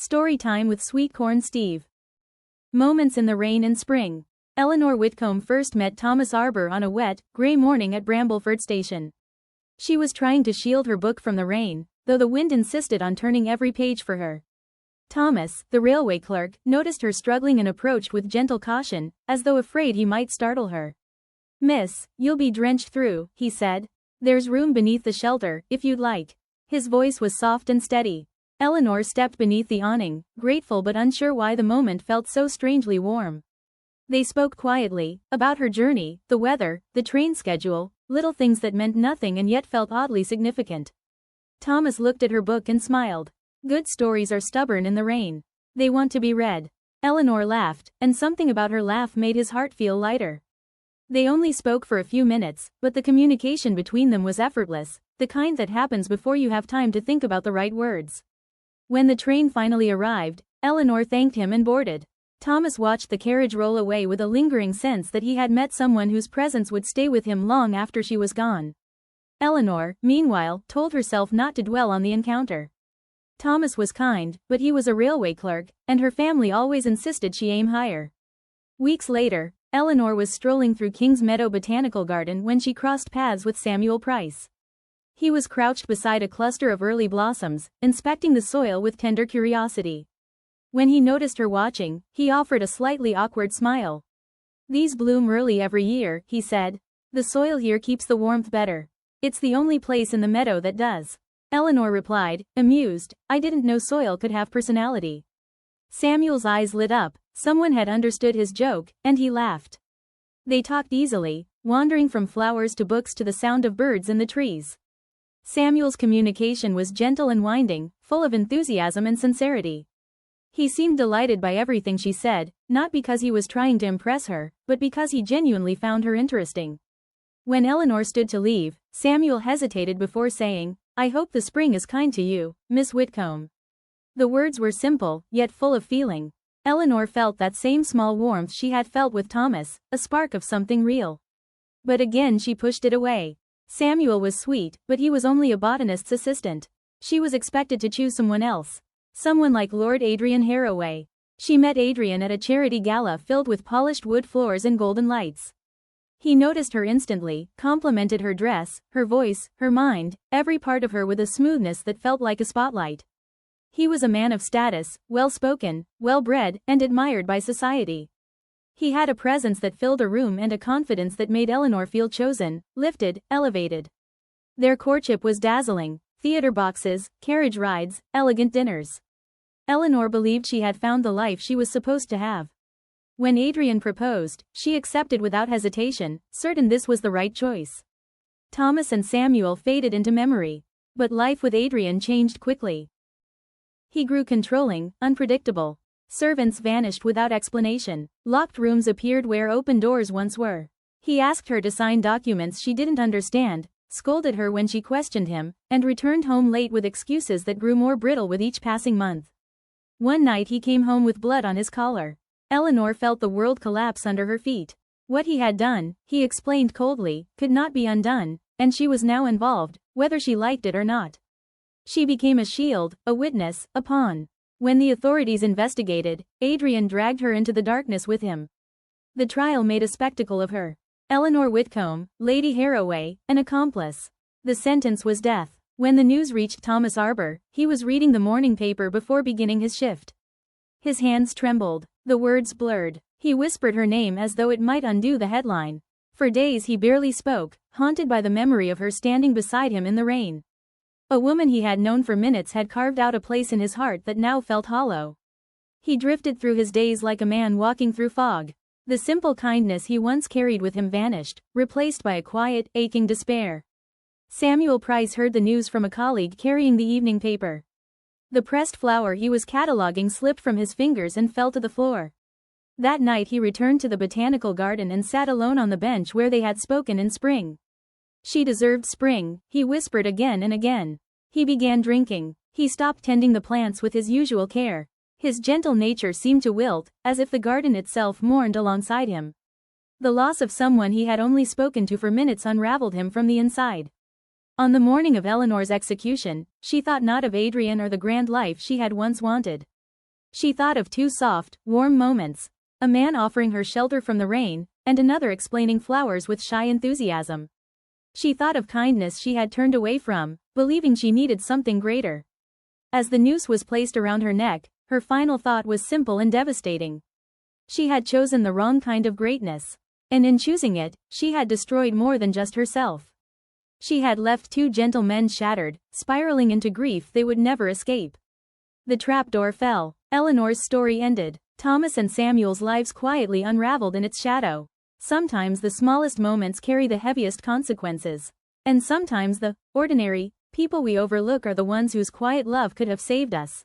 Story time with Sweet Corn Steve. Moments in the rain in spring. Eleanor Whitcomb first met Thomas Arbor on a wet, grey morning at Brambleford Station. She was trying to shield her book from the rain, though the wind insisted on turning every page for her. Thomas, the railway clerk, noticed her struggling and approached with gentle caution, as though afraid he might startle her. "Miss, you'll be drenched through," he said. "There's room beneath the shelter, if you'd like." His voice was soft and steady. Eleanor stepped beneath the awning, grateful but unsure why the moment felt so strangely warm. They spoke quietly, about her journey, the weather, the train schedule, little things that meant nothing and yet felt oddly significant. Thomas looked at her book and smiled. Good stories are stubborn in the rain. They want to be read. Eleanor laughed, and something about her laugh made his heart feel lighter. They only spoke for a few minutes, but the communication between them was effortless, the kind that happens before you have time to think about the right words. When the train finally arrived, Eleanor thanked him and boarded. Thomas watched the carriage roll away with a lingering sense that he had met someone whose presence would stay with him long after she was gone. Eleanor, meanwhile, told herself not to dwell on the encounter. Thomas was kind, but he was a railway clerk, and her family always insisted she aim higher. Weeks later, Eleanor was strolling through King's Meadow Botanical Garden when she crossed paths with Samuel Price. He was crouched beside a cluster of early blossoms, inspecting the soil with tender curiosity. When he noticed her watching, he offered a slightly awkward smile. "These bloom early every year," he said. "The soil here keeps the warmth better. It's the only place in the meadow that does." Eleanor replied, amused, "I didn't know soil could have personality." Samuel's eyes lit up, someone had understood his joke, and he laughed. They talked easily, wandering from flowers to books to the sound of birds in the trees. Samuel's communication was gentle and winding, full of enthusiasm and sincerity. He seemed delighted by everything she said, not because he was trying to impress her, but because he genuinely found her interesting. When Eleanor stood to leave, Samuel hesitated before saying, "I hope the spring is kind to you, Miss Whitcomb." The words were simple, yet full of feeling. Eleanor felt that same small warmth she had felt with Thomas, a spark of something real. But again she pushed it away. Samuel was sweet, but he was only a botanist's assistant. She was expected to choose someone else. Someone like Lord Adrian Haraway. She met Adrian at a charity gala filled with polished wood floors and golden lights. He noticed her instantly, complimented her dress, her voice, her mind, every part of her with a smoothness that felt like a spotlight. He was a man of status, well-spoken, well-bred, and admired by society. He had a presence that filled a room and a confidence that made Eleanor feel chosen, lifted, elevated. Their courtship was dazzling. Theater boxes, carriage rides, elegant dinners. Eleanor believed she had found the life she was supposed to have. When Adrian proposed, she accepted without hesitation, certain this was the right choice. Thomas and Samuel faded into memory. But life with Adrian changed quickly. He grew controlling, unpredictable. Servants vanished without explanation. Locked rooms appeared where open doors once were. He asked her to sign documents she didn't understand, scolded her when she questioned him, and returned home late with excuses that grew more brittle with each passing month. One night he came home with blood on his collar. Eleanor felt the world collapse under her feet. What he had done, he explained coldly, could not be undone, and she was now involved, whether she liked it or not. She became a shield, a witness, a pawn. When the authorities investigated, Adrian dragged her into the darkness with him. The trial made a spectacle of her. Eleanor Whitcomb, Lady Haraway, an accomplice. The sentence was death. When the news reached Thomas Arbor, he was reading the morning paper before beginning his shift. His hands trembled. The words blurred. He whispered her name as though it might undo the headline. For days he barely spoke, haunted by the memory of her standing beside him in the rain. A woman he had known for minutes had carved out a place in his heart that now felt hollow. He drifted through his days like a man walking through fog. The simple kindness he once carried with him vanished, replaced by a quiet, aching despair. Samuel Price heard the news from a colleague carrying the evening paper. The pressed flower he was cataloguing slipped from his fingers and fell to the floor. That night he returned to the botanical garden and sat alone on the bench where they had spoken in spring. She deserved spring, he whispered again and again. He began drinking. He stopped tending the plants with his usual care. His gentle nature seemed to wilt, as if the garden itself mourned alongside him. The loss of someone he had only spoken to for minutes unraveled him from the inside. On the morning of Eleanor's execution, she thought not of Adrian or the grand life she had once wanted. She thought of two soft, warm moments. A man offering her shelter from the rain, and another explaining flowers with shy enthusiasm. She thought of kindness she had turned away from, believing she needed something greater. As the noose was placed around her neck, her final thought was simple and devastating. She had chosen the wrong kind of greatness. And in choosing it, she had destroyed more than just herself. She had left two gentle men shattered, spiraling into grief they would never escape. The trapdoor fell. Eleanor's story ended. Thomas and Samuel's lives quietly unraveled in its shadow. Sometimes the smallest moments carry the heaviest consequences. And sometimes the ordinary people we overlook are the ones whose quiet love could have saved us.